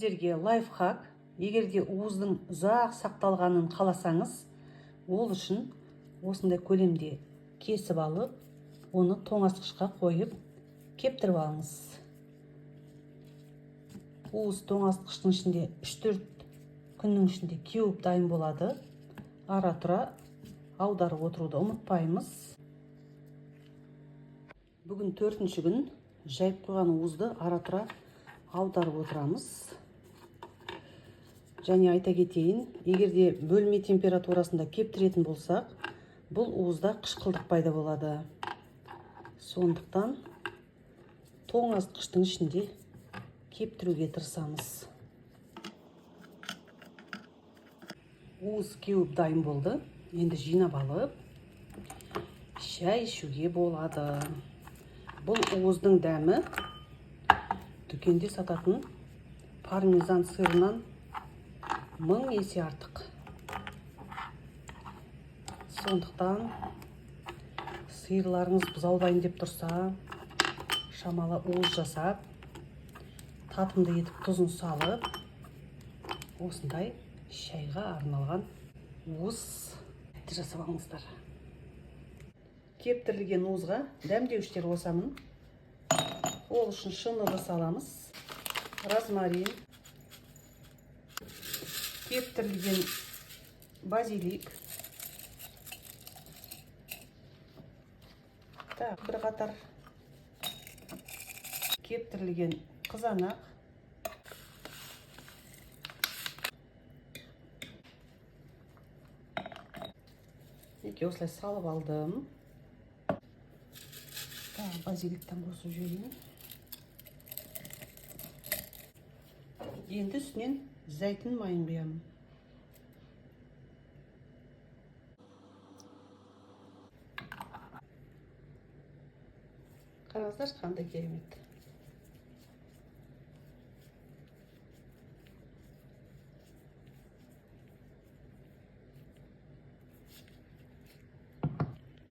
сіздерге лайфхак. Егерде уыздың ұзақ сақталғанын қаласаңыз, ол үшін осындай көлемде кесіп алып, оны тоңазытқышқа қойып, кептіріп алыңыз. Уыз тоңазытқыштың ішінде 3-4 күннің ішінде кеуіп дайын болады. Ара-тұра аударып отыруды ұмытпаймыз. Бүгін 4-ші күн. Жайып қойған уызды ара-тұра аударып отырамыз. Және айта кетейін, егерде бөлме температурасында кептіретін болсақ, бұл уызда қышқылдық пайда болады. Сондықтан тоңазытқыштың ішінде кептіруге тырысамыз. Уыз кеуіп дайын болды. Енді жинап алып, шай ішуге болады. Бұл уыздың дәмі дүкенде сататын пармезан сырынан 1000 есе артық. Сондықтан сиырларыңыз бұзаулайын деп тұрса, шамалы уыз жасап, татымды етіп тұзын салып, осындай шайға арналған уыз жасап алыңыздар. Кептірілген уызға дәмдеуіштер қосамын. Ол үшін шыны саламыз, розмарин, кептірілген базилик, бір қатар кептірілген қызанақ, осылай салып алдым. Базиликтен қосып жіберейін. Енді үстінен зәйтүн майын құямын. Қараңыздар, қандай керемет.